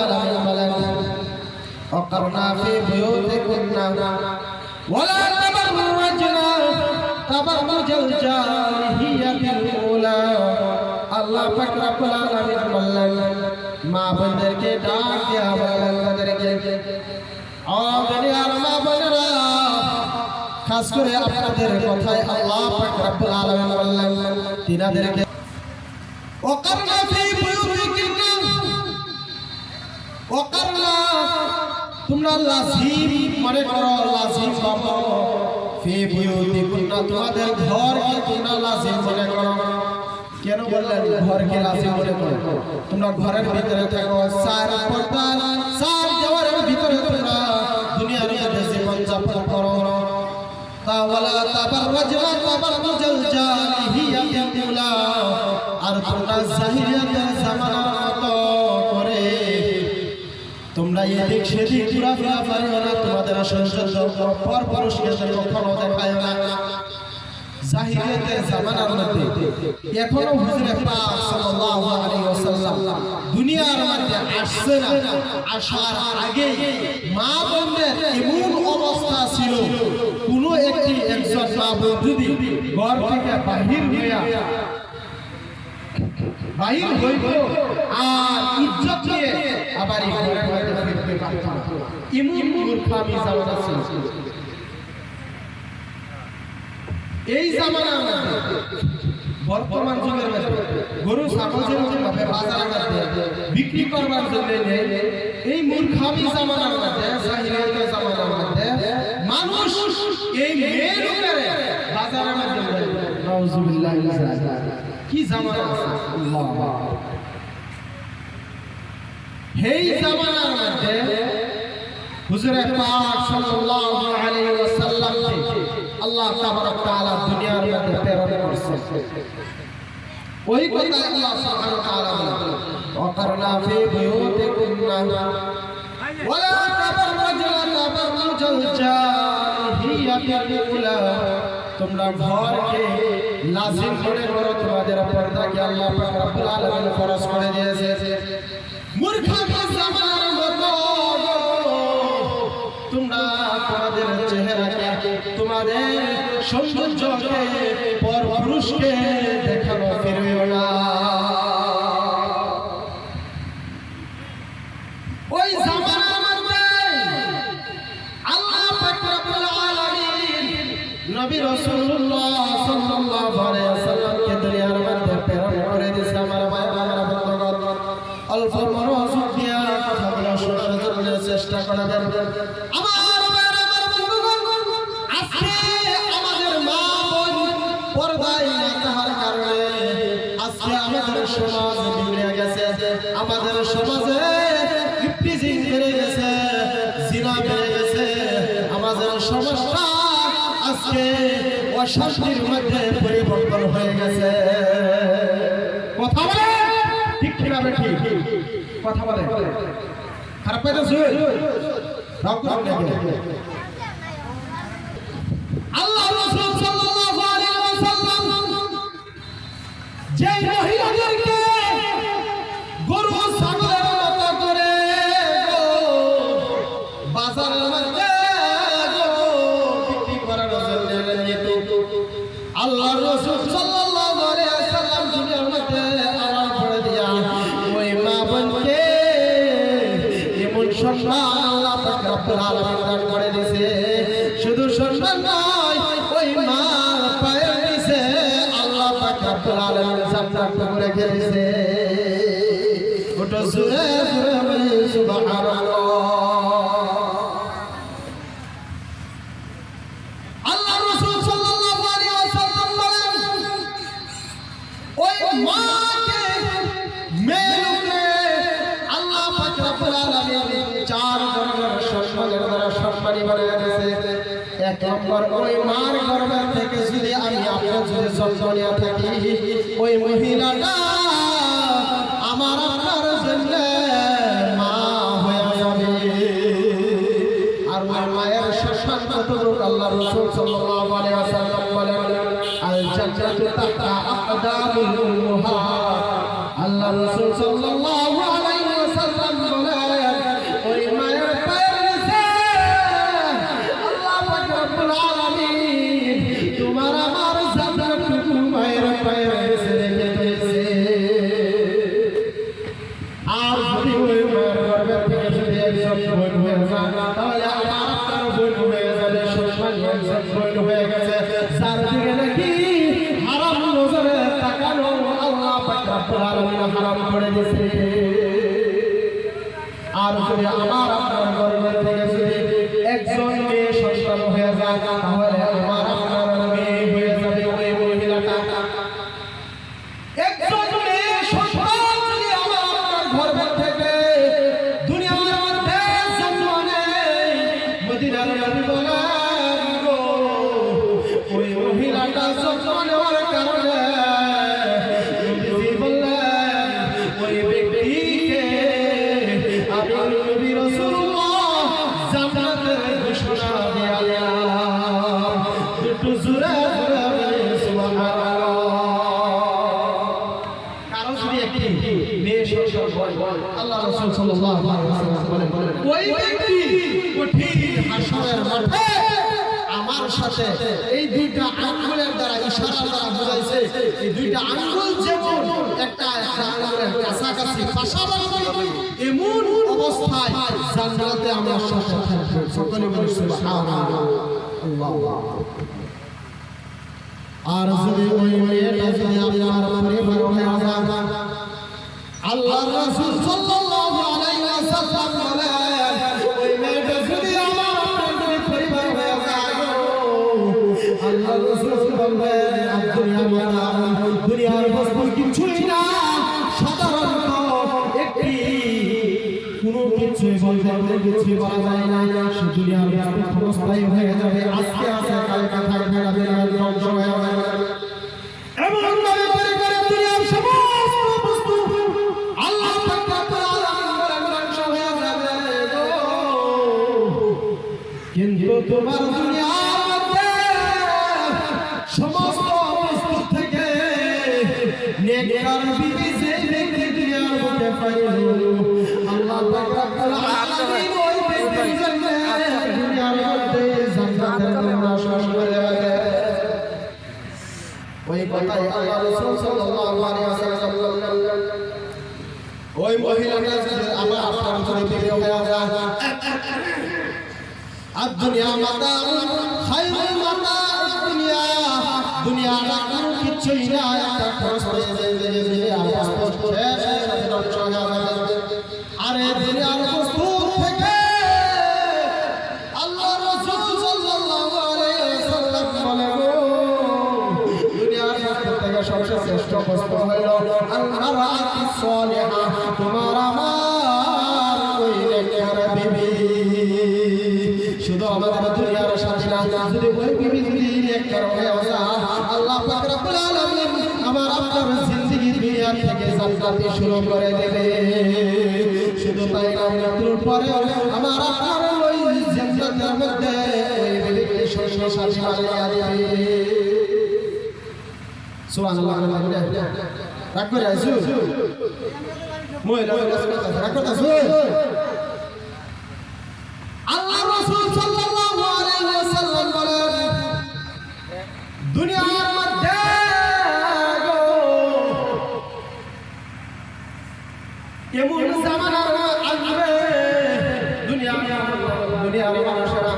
আলামিন বলেন ওয়াকারনা ফি বুয়ুতিকুন্না ওয়ালা তাবাররাজনা তাবাররুজাল জাহিলিয়াতিল উলা। আল্লাহ পাক রব্বুল আলামিন বললেন মা বোনদেরকে ডাক দেয়া বললেন তাদেরকে ও দুনিয়ার মা বোনেরা, খাস করে আপনাদের কথায় আল্লাহ পাক রব্বুল আলামিন বললেন তিনাদেরকে ওয়াকারনা ফি বুয়ুতিকুন্না ওয়াকারনা তোমরা লাজিম মনে করো, লাজিম বাবা ফি বুয়ুতিকুন্না তোমাদের ঘরকে তোমরা লাজিম মনে করো। কেন বললেন ঘরকে লাজিম মনে করো? তোমরা ঘরের ভিতরে থাকো, চার পর্দা চার দেওয়ালের ভিতরে তোমরা দুনিয়ার মধ্যে জীবন যাপন করো। তাওয়ালা তাবাররাজনা তাবাররুজাল জাহিলিয়াতিল উলা, আর তোমরা জাহিলিয়াতের জামানার মতো করে তোমরা এদিক সেদিক ঘোরাফেরা করিও না, তোমাদের সৌন্দর্য পর পুরুষকে কখনো দেখায় না। জাহিলিয়াতের জামানার মধ্যে এখনো হুজুর পাক সাল্লাল্লাহু আলাইহি ওয়াসাল্লাম দুনিয়ার মধ্যে আসছে না, আসার আগে মা বোনদের এমন অবস্থা ছিল, কোনো একজন মা বোন যদি ঘর থেকে বাহির হইত আর ইজ্জত নিয়ে আবার এই ঘরের মধ্যে ফিরতে পারত না। এমন মূর্খামি জামানা ছিল। এই জামানার মধ্যে বর্তমান যুগের মধ্যে গরু ছাগল যেভাবে বাজারে মধ্যে বিক্রি করবার জন্য এই মূর্খামি জামানার মধ্যে জাহিলিয়াতের জামানার মধ্যে মানুষ এই মেয়ের উপরে বাজারের মধ্যে নাউজুবিল্লাহ কি জামানা আল্লাহ। এই জামানার মধ্যে হুজুর পাক সাল্লাল্লাহু আলাইহি ওয়াসাল্লামকে আল্লাহ তাবারক তাআলা দুনিয়ার মধ্যে প্রেরণ করেছেন। ওই কথা আল্লাহ সুবহানাহু ওয়া তাআলা বলেন ওয়াকারনা ফি বুয়ুতিকুন্না ওয়ালা তাবাররাজনা তাবাররুজাল জাহিলিয়াতিল উলা, তোমরা ঘরকে লাজিম মনে করো, তোমাদের পর্দাকে আল্লাহ পাক রব্বুল আলামিন ফরজ করে দিয়েছে। মূর্খতা জামানার মতো তোমরা তোমাদের চেহারাকে তোমাদের সৌন্দর্যকে পর পুরুষকে দেখানো ফিরিও না। ওই জামানার মধ্যে আল্লাহ পাক রব্বুল আলামিন নবী রাসূলুল্লাহ সাল্লাল্লাহু আলাইহি ওয়াসাল্লামকে দুনিয়ার মধ্যে প্রেরণ করে দিয়েছে। আমার ভাই আমার বন্ধুগণ, অল্প মনোযোগ দিয়ে কথাগুলো শোনার জন্য চেষ্টা করবেন। আমার বন্ধুগণ, আজকে আমাদের মা বোন পর্দায় না থাকার কারণে আজকে আমাদের সমাজ বিগড়ে গেছে, আমাদের সমাজে ইফতিজিং বেড়ে গেছে, জিনা বেড়ে গেছে, আমাদের সমাজটা আজকে অশান্তির মধ্যে পরিবর্তন হয়ে গেছে। কথা বলে ঠিক কিনা বেঠি? কথা বলে খারাপ পাইতেছে? আল্লাহ রাসূল সাল্লাল্লাহু আলাইহি ওয়াসাল্লাম যে মহিলাদেরকে গরু ছাগলের মতো করে বাজারের মধ্যে বিক্রি করার জন্য নিত, আল্লাহ রাসূল সাল্লাল্লাহু আলাইহি ওয়াসাল্লাম দুনিয়ার মধ্যে আলাদা করে দিয়া ওই মা বোনকে এমন সম্মান আল্লাহ পাক রব্বুল আলামিন দান করে দিয়েছে। শুধু সম্মান নয়, ওই মা পায়ের নিচে আল্লাহ পাক রব্বুল আলামিন জান্নাত করে দিয়েছে। ওটা জোরে জোরে বলি সুবহানাল্লাহ। আল্লাহ রাসূল সাল্লাল্লাহু আলাইহি ওয়াসাল্লাম বলেন ওই মাকে মেয়েকে আল্লাহ পাক রব্বুল আলামিন চার ধরনের সম্মানের দ্বারা সম্মানী বানিয়ে দিয়েছে। এক নম্বর, ওই মার গর্ভ থেকে যদি আমি আপনার যদি জন্ম নিয়ে থাকি, ওই মহিলাটা আমার আপনার জন্য মা হয়ে যাবে। আর ওই মায়ের সম্মান কতটুকু আল্লাহ রাসূল সাল্লাল্লাহু আলাইহি ওয়াসাল্লাম বলেন আল জান্নাতু তাহতা আকদামিল উম্মাহাত। আল্লাহ রাসূল সাল্লাল্লাহু আলাইহি ওয়াসাল্লাম বলেন রব্বুল আলামিন হারাম করে দিয়েছে। আর যদি আমার আপনার গর্ভের থেকে যদি একজন মেয়ে সন্তান হয়ে যায় তাহলে আমার আপনার মেয়ে হয়ে যাবে ওই মহিলাটা। একজন মেয়ে সন্তান যদি আমার আপনার গর্ভের থেকে দুনিয়ার মধ্যে জন্ম নেয়, মদিনার নবী বলেন গো ওই মহিলাটা জন্ম নেওয়ার কারণে নবীজি বললেন ওই ব্যক্তিকে আমি নবী রাসূলুল্লাহ জান্নাতের ঘোষণা দিয়ে দিলাম। একটু জোরে জোরে সুবহানাল্লাহ। কারণ যদি একটি মেয়ে সন্তান হয় আল্লাহ রাসূল সাল্লাল্লাহু আলাইহি ওয়াসাল্লাম বলেন ওই ব্যক্তি কঠিন হাসরের মাঠে আমার সাথে এই দুইটা আঙ্গুলের দ্বারা ইশারা দ্বারা বোঝাইছে এই দুইটা আঙ্গুল যেমন একটা আঙ্গুলের কাছাকাছি পাশাপাশি এমন অবস্থায় জান্নাতে আমার সাথে থাকবে। সকলে বলি সুবহানাল্লাহ। আল্লাহ। আর যদি ওই মেয়েটা যদি আপনার পরিবার হয়ে যায় আল্লাহর রাসূল সাল্লাল্লাহু আলাইহি ওয়াসাল্লাম বলেন ওই মেয়েটা যদি আমার আপনার পরিবার হয়ে যায় আল্লাহর রাসূল বলেন দুনিয়ার বস্তু কিছুই না, সাধারণত একটি কোনো কিছুই বলতে কিছু বলা যায় না, সে দুনিয়ার ক্ষণস্থায়ী হয়ে যাবে, আজকে আছে কালকে থাকবে না, দুনিয়ার ধ্বংস হয়ে যাবে। এমন ভাবে করে দুনিয়ার সমস্ত বস্তু আল্লাহ ধ্বংস হয়ে যাবে, কিন্তু তোমার দুনিয়ার মধ্যে সমস্ত বস্তু থেকে নেককার বিবি যে ব্যক্তি দুনিয়ার মধ্যে পাইল আল্লাহ পাক রব্বুল আলামিন ওই ব্যক্তির জন্য দুনিয়ার মধ্যে জান্নাতের দরজা খুলে দেবে। ওই কথাই আল্লাহ রাসূল সাল্লাল্লাহু আলাইহি ওয়াসাল্লাম বললেন ওই মহিলাটা যদি আমার আপনার যদি বিয়ে হয়ে যায় আর দুনিয়া মাতা খায়রুল মাতা দুনিয়া দুনিয়াটা কোনো কিছুই না, একটা খরচ হয়ে যায় যে দুনিয়ার বস্তু শেষ ধ্বংস হয়ে যাবে। আর এই দুনিয়ার বস্তু থেকে আল্লাহ রাসূল সাল্লাল্লাহু আলাইহি ওয়াসাল্লাম বলেন দুনিয়ার বস্তু থেকে সবচেয়ে শ্রেষ্ঠ বস্তু হলো আল-মারআতুস সালিহা, তোমার আমার ওই নেককার বিবি। শুধু আমাদের দুনিয়ার সাথে না, যদি ওই বিবি যদি নেককার হয়ে যায় আল্লাহ পাক রব্বুল আলামিন আমার আপনার জিন্দেগি দুনিয়া থেকে জান্নাতি শুরু করে দেবে। শুধু তাই না, মৃত্যুর পরে আমার আপনার ওই জান্নাতের মধ্যে ওই বিবিকে সঙ্গে সাথী বানিয়ে দিবে। সুবহানাল্লাহ। রাগ করে আইছো মহিলা রাগ করতেছো। আল্লাহ রাসূল সাল্লাল্লাহু আলাইহি ওয়াসাল্লাম বলেন দুনিয়ার মধ্যে এমন জামানা আসবে দুনিয়ার মানুষেরা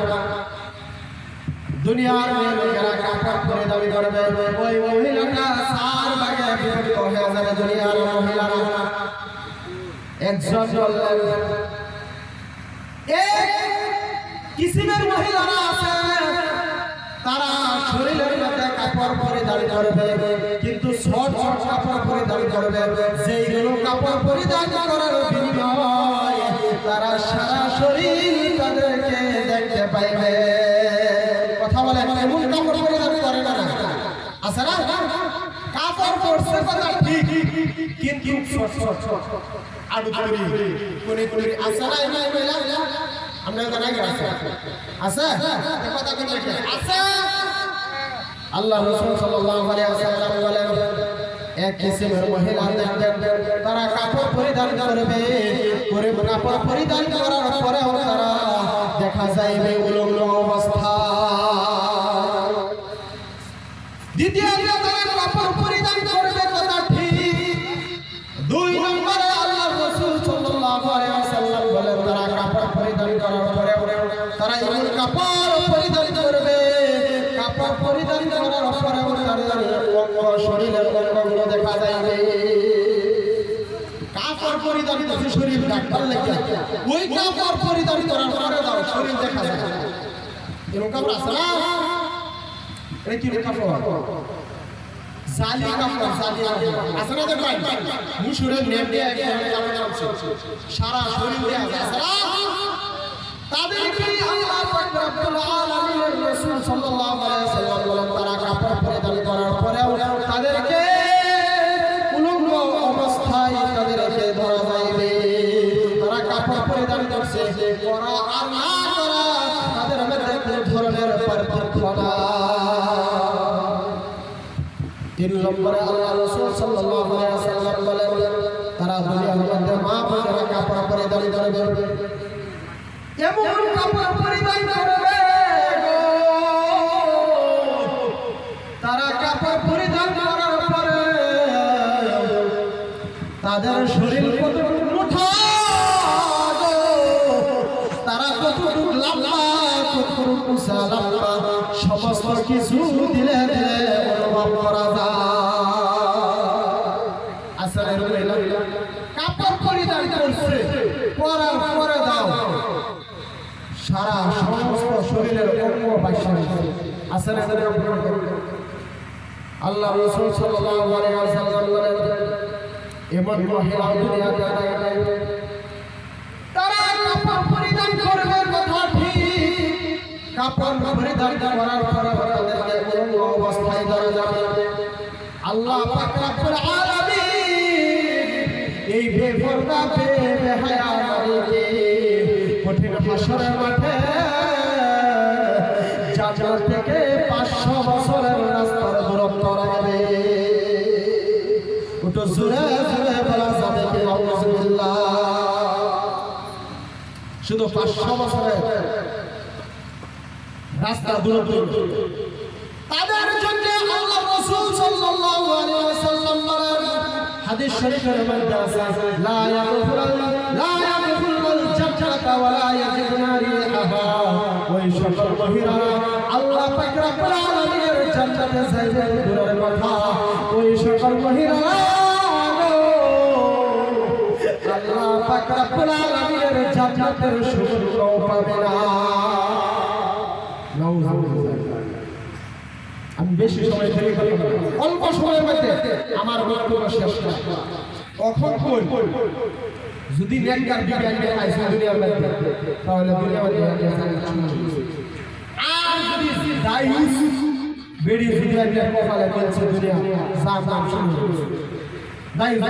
দুনিয়ার মেয়েরা কাপড় পরে দাবি করবে, ওই মহিলাটা চার ভাগে বিভক্ত হয়ে যাবে। দুনিয়ার মহিলারা একজন বললেন কিসিমের মহিলারা আছে তারা শরীরের মধ্যে কাপড় পরিধান করবে, কিন্তু ছোট ছোট কাপড় পরিধান করবে, যেইগুলো কাপড় পরিধান করার বিনিময়ে তারা সারা শরীর তাদেরকে দেখতে পাইবে। কথা বলে এমন কাপড় পরিধান করে না আছে না, কাপড় পরছে কথা ঠিক, কিন্তু ছোট ছোট আলু তৈরি কোনে কোনে আছে না এই মহিলা আমরা জানাই আছে আছে কথা কোন আছে। আল্লাহ রাসূল সাল্লাল্লাহু আলাইহি ওয়াসাল্লাম বলেন এক কিসিমের মহিলা দেখবেন তারা কাপড় পরিধান করবে, কাপড় পরিধান করার পরেও তারা দেখা যাইবে উলঙ্গ অবস্থা। দ্বিতীয়ত তারা কাপড় পরিধান করবে কথা ঠিক, দুই নম্বরে আল্লাহ রাসূল সাল্লাল্লাহু আলাইহি ওয়াসাল্লাম বলেন তারা কাপড় পরিধান করার পরেও তারা এমন কাপড় পরিধান করবে, কাপড় পরিধান করার পরেও তাদের শরীরের অঙ্গগুলো দেখা যাইবে। পরিধান করছে শরীর ঢাকার লেগে ওই কাপড় পরিধান করার পরে দাও শরীর দেখা যায় এরকম কাপড় আছে না এটা কি কাপড় জালি কাপড় জালি আছে না দেখবেন মুসুরের নেম দিয়ে কাপড় আছে সারা শরীর দিয়ে আছে না তাদেরকে আল্লাহ পাক রব্বুল আলামিনের রাসূল সাল্লাল্লাহু আলাইহি ওয়াসাল্লাম বলেন তারা কাপড় পরিধান করার পরেও তাদেরকে উলঙ্গ অবস্থায় তাদেরকে ধরা যাইবে তারা কাপড় পরিধান করছে করা আর না করা তাদের মধ্যে কোনো ধরনের পার্থক্য না তিন নম্বরে আল্লাহ রাসূল সাল্লাল্লাহু আলাইহি ওয়াসাল্লাম বলেন তারা দুনিয়ার মধ্যে মা বোনেরা কাপড় পরিধান করবে এমন কাপড় পরিধান করবে তারা কাপড় পরিধান করার পরে তাদের শরীর কতটুকু মোটা তারা কতটুকু লম্বা কতটুকু উঁচা লম্বা সমস্ত কিছু দিলে দিলে অনুভব করা যায় আসলে কাপড় পরিধান করছে পরার পরে দাও সারা সমস্ত শরীরের অঙ্গ বাইশাল আসলে আল্লাহ রাসূল সাল্লাল্লাহু আলাইহি ওয়াসাল্লাম বলেন এমন মহিলা দুনিয়াতে নাই তারা কাপড় পরিধান করবে কথা ঠিক কাপড় পরিধান করার পরে তাদেরকে অঙ্গ অবস্থায় ধরা যাবে আল্লাহ পাক রব্বুল আলামিন এই বেপরদা বেহায়া নারীকে কঠিন হাসরের মাঠে জান্নাত থেকে 500 বছরের রাস্তার দূরত্ব রাখবে ওটা জোরে জোরে বলা যাবে কি আউযুবিল্লাহ শুধু 500 বছরের রাস্তার দূরত্ব তাদের জন্য আল্লাহ রাসূল সাল্লাল্লাহু আলাইহি ওয়াসাল্লাম বলেন হাদিস শরীফের মধ্যে আছে লা ইয়াদখুলুল জান্নাতা ওয়া লা ইয়াজিদুনা রিহাহা ওই সকল মহিলারা আল্লাহ পাক রব্বুল আলামিনের জান্নাতে যাইবে দূরের কথা ওই সকল মহিলারা আল্লাহ পাক রব্বুল আলামিনের জান্নাতের সুগন্ধ পাবে না আমি বেশি সময় ধরে অল্প সময়ের মধ্যে আমার বক্তব্য শেষ কখন কই যদি নেককার বিজ্ঞানীকে আইসা দুনিয়ার মধ্যে তাহলে দুনিয়ার মধ্যে আর যদি দায়ুস বেড়ি দুনিয়ার মধ্যে কপালে চলছে দুনিয়া সাম নাম শুনে দায়ুস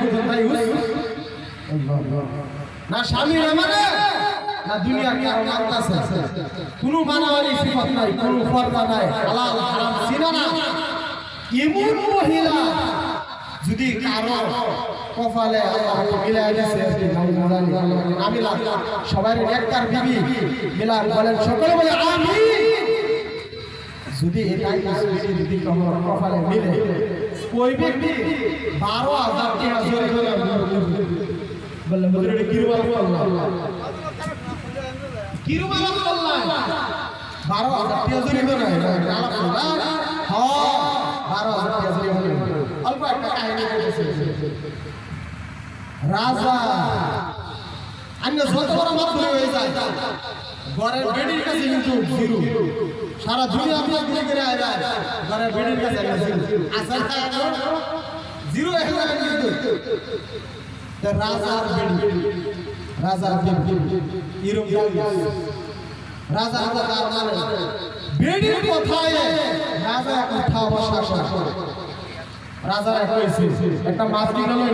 না স্বামী মানে না দুনিয়ার কারো মানতাছে কোনো মানাওয়ারি সিফাত নাই কোনো পর্দা নাই হালাল হারাম চিনা না এমন মহিলা যদি কারো কপালে আল্লাহ মিলাই দিয়েছে আমি সবাই নেককার বিবি মিলান বলেন সকলে বলে আমিন যদি এটাই যদি কপালে মিলে ওই ব্যক্তি 12,000 টাকা জরিমানা বললেন বলে কিরবাল আল্লাহ কিরবালা আল্লাহ 12,000 টাকা জরিমানা আলহামদুলিল্লাহ হ্যাঁ 12,000 টাকা জরিমানা অল্প একটা কাহিনী বলতেছে রাজা আন্য যত বড় মাধ্যমে হয়ে যায় ঘরের বেডির কাছে কিন্তু জিরো সারা দুনিয়া আপনি ঘুরে ঘুরে আয় যায় ঘরের বেডির কাছে আসল জিরো হয়ে যাবে কিন্তু রাজার বেডি রাজার বেডি এরকম রাজা তার মানে বেডির কথায় রাজা উঠা বসা করে রাজারা কইছে একটা মাছ কিনলো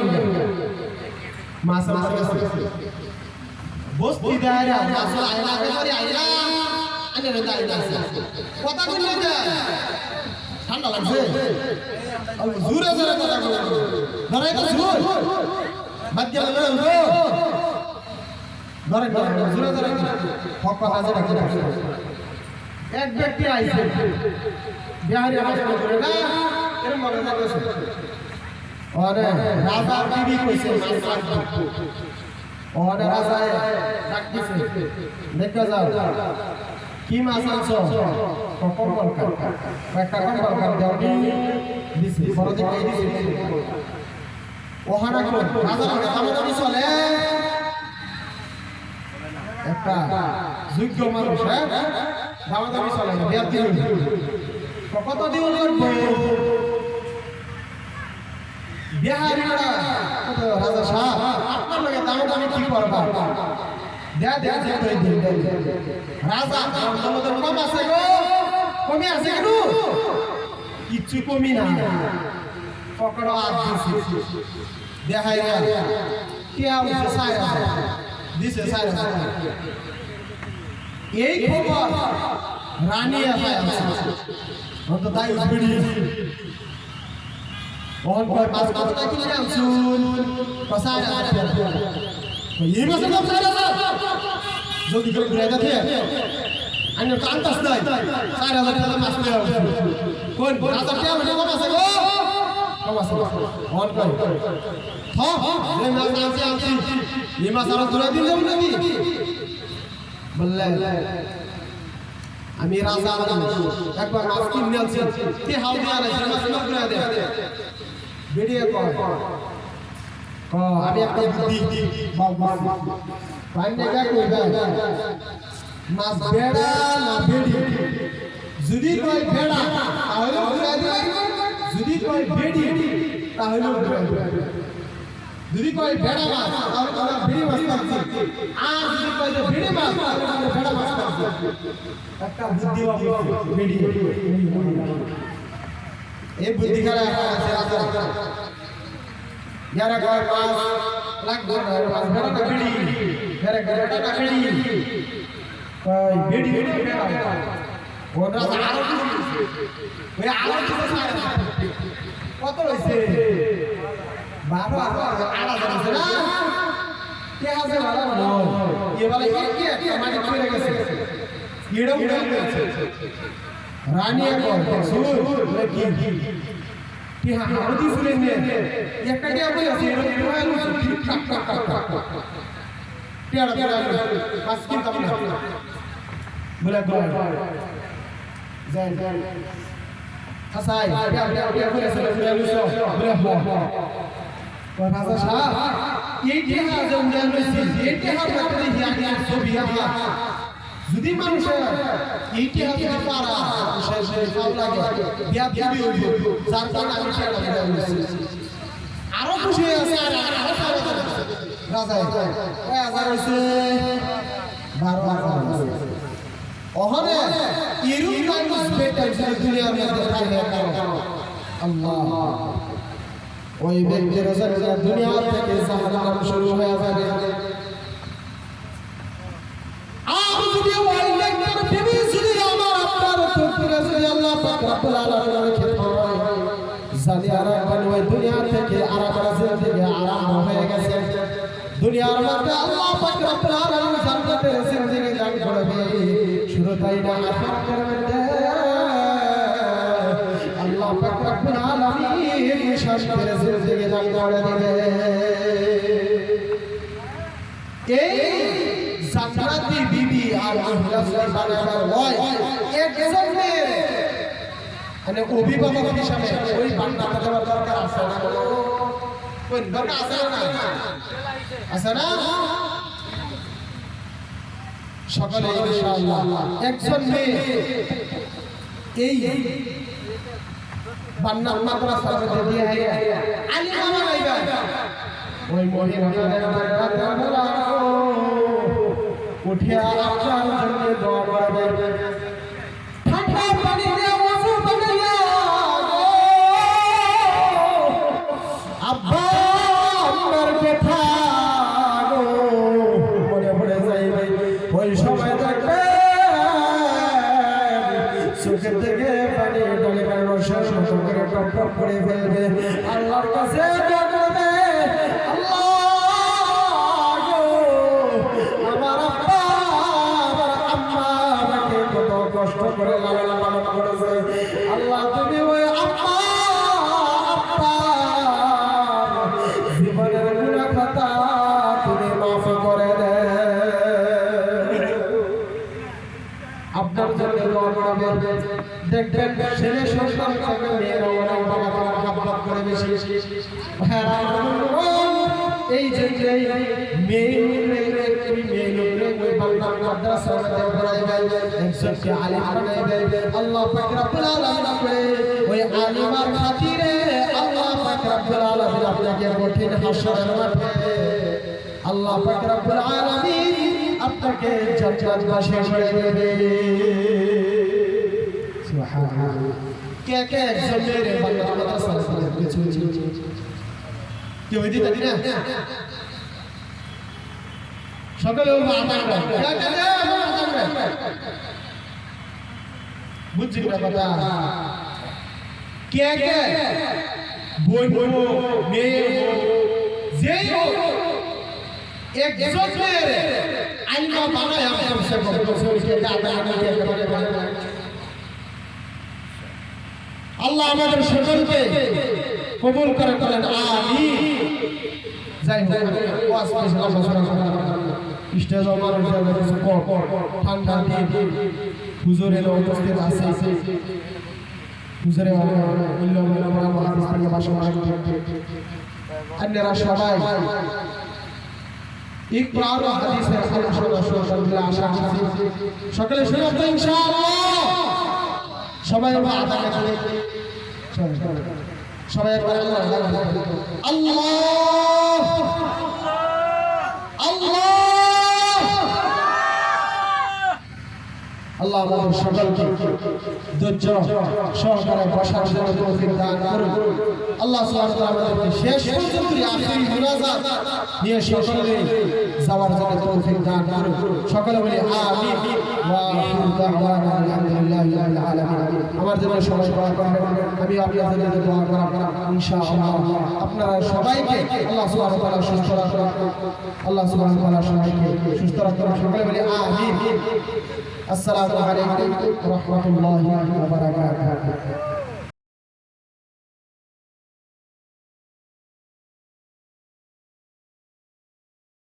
মাছ আমার কাছে বস্তি দায়রা মাছ আইলা করে আইলা আনে রে দাইরা কথা কইলে দে ঠান্ডা লাগছে জোরে জোরে কথা কইলে ধরে তো জোর বাদ্য লাগে ধরে জোরে জোরে হক কথা আছে রাখি এক ব্যক্তি আইছে বিহারি আওয়াজ করে না এর মনে লাগছে ওরে রাজার বিবি কইছে মাছ রাখবো ওরে রাজা ডাক দিছে দেখা যাও কি মাছ আনছো কম্বল কাট একটা কম্বল কাট দাও দিছে বড় দিকে দিছে ওহানা কোন রাজা দামাদামি চলে একটা যোগ্য মানুষ হ্যাঁ দামাদামি চলে বিয়ার দিন কত দিন করবো বিহারিরা রাজা সাহেব আপনার লগে দামাদামি কি করবা দেয়া দেয়া যে কই দিন রাজা আমাদের কম আছে গো কমে আছে কেন কিচ্ছু কমি না পকড়ো আর দিছি দেখাই কে আছে সাইরা দিছে সাইরা এই খবর রানী আছে অন্ত তাই বিড়ি ওহন কয় পাঁচ কথা কি নাম শুন কসাইরা এই মাসে নাম সাইরা যদি করে ঘুরে যাচ্ছে আনে কান্তাস নাই 4000 টাকা মাস পেয়ে কোন রাজা কে মানে কম আছে গো কম আছে ওহন কয় যে নাম আছে আনছি এই মাস আর ঘুরে দিন যাব নাকি বললে আমি রাজা একবার মাছ কিনে আনছি কে হাল দিয়া নাই মাছ না ঘুরে দে বেরিয়ে কর আমি একটা বুদ্ধি বাবা পাইনে যা কইবা মাছ বেড়া না বেড়ি যদি কই বেড়া তাহলে ঘুরে দিবে যদি কই বেড়ি তাহলে ঘুরে দিবে যদি কই বেড়া মাছ তাহলে তোমরা বেড়ি মাছ পাচ্ছি আর যদি কই বেড়ি মাছ তাহলে তোমরা বেড়া মাছ পাচ্ছি একটা বুদ্ধি বাবা বেড়ি এই বুদ্ধি করা আছে রাজা যারা কয় মাছ লাগবে না মাছ বেড়া না বেড়ি যারা বেড়া না বেড়ি কই বেড়ি বেড়ি বেড়া কোন রাজা আরো কিছু ওই আরো কিছু সারা কত হইছে 12 আড়া যাচ্ছে না কে হাজার ভালো নয় এবারে কি একটা মাটি পড়ে গেছে এড়ে উড়ে গেছে রানী কয় সুর কি কি হামদি শুনে নে একটা কে বলে আছে এড়ে উড়ে ঠিক টাক টাক টাক টেড়া টেড়া বাস কি তবে বলে কয় যাই যাই হাসাই কে বলে আছে বলে লুসো বলে হ রাজা সাহেব এই টিহা জঞ্জাল লইছি এই টিহা রাখতে হিয়া ছবি হিয়া যদি মানুষের এই টিহা যদি পারা সে সব লাগে বিয়া দিবি হইব যার কারণে আমি সেটা করে লইছি আরো খুশি আছে আর আরো রাজা কয় হাজার হইছে 12,000 হইছে ওহনে ইরুম মানুষ বেটা দুনিয়ার মধ্যে থাকে আল্লাহ ওই ব্যক্তির জন্য দুনিয়া থেকে জাহান্নাম শুরু হয়ে যাবে আর যদি ওই ব্যক্তির বিবি যদি আমার আপনার পুত্র যদি আল্লাহ পাক রব্বুল আলামিনের খেদমত হয় জানি আর ওই দুনিয়া থেকে আরামের জিন্দেগি আরাম হয়ে গেছে দুনিয়ার মধ্যে আল্লাহ পাক রব্বুল আলামিন জান্নাতের জিন্দেগি দান করবে শুধু তাই না আখিরাতের মধ্যে আল্লাহ পাক রব্বুল আলামিন শান্তির জিন্দেগি দান করে দিবে এই জান্নাতি বিবি আর আহলাসের বানাবার হয় একজনের মানে অভিভাবক হিসাবে ওই বান্দাটা দেওয়ার দরকার আছে না কোন দরকার আছে না আছে না সকলে ইনশাআল্লাহ একজন মেয়ে এই বান্নার মাদ্রাসার মধ্যে দিয়ে আলিম আমার আইবা ওই মহিলাদের বান্নারা উঠে আপনার জন্য দোয়া করবে ঠান্ডা পানি দিয়ে ওযু বানাইয়া আব্বা আমার ব্যথা গো মনে পড়ে যাইবে ওই সময় দেখবে চোখের থেকে পানি ঢলে কারণ রসের মতো করে টপ টপ করে ফেলবে আল্লাহর কাছে দোয়া করবে আল্লাহ গো আমার আব্বা আমার আম্মা আমাকে কত কষ্ট করে লালন পালন করেছে আল্লাহ তুমি ওই আম্মা আব্বা জীবনের গুনাহ খাতা তুমি মাফ করে দে আপনার জন্য দোয়া করবে দেখবেন ছেলে সন্তান থেকে মেয়েরা ওরা বাবাকে মহব্বত করে বেশি এই যে মেয়ে মাদ্রাসা একজনকে আলিম বানাইবেন আল্লাহ পাক রব্বুল আলামিন করে ওই আলিমার খাতিরে আল্লাহ পাক রব্বুল আলামিন আপনাকে কঠিন হাসরের মাঠে আল্লাহ পাক রব্বুল আলামিন আপনাকে জান্নাতবাসী করে দেবে সুবহানাল্লাহ কে কে একজনের মাদ্রাসা কিছু কেউ দিতে না সকলে বুঝছি কথা কে কে বোন মেয়ে যেই একজনের আইনা বানায় আল্লাহ আমাদের সকলকে কবুল করে করেন আমিন যাই হোক ওয়াজ স্টেজ আমার ঠান্ডা দিন হুজুরের উপস্থিত আছে হুজুরের আপনারা সবাই ইকরার হাদিসের আশা সকলে শুনবেন তো ইনশাআল্লাহ সবাই আদান করে সবাই আল্লাহ আল্লাহ আল্লাহ আমাদের সকলকে ধৈর্য সহকারে বসার জন্য তৌফিক দান করুন আল্লাহ সুবহানাহু ওয়া তাআলা আমাদেরকে শেষ পর্যন্ত আখিরি মুনাজাত নিয়ে সকলে যাওয়ার জন্য তৌফিক দান করুন সকলে বলি আমিন ওয়া আখিরু দাওয়ানা আলহামদুলিল্লাহি রাব্বিল আলামিন আমার জন্য সবাই দোয়া করবেন আমি আপনাদের জন্য দোয়া করব ইনশাআল্লাহ আপনারা সবাইকে আল্লাহ সুবহানাহু ওয়া তাআলা সুস্থ রাখুন আল্লাহ সুবহানাহু ওয়া তাআলা সবাইকে সুস্থ রাখুন সকলে বলি আমিন আসসালামু আলাইকুম ওয়া রাহমাতুল্লাহি ওয়া বারাকাতুহু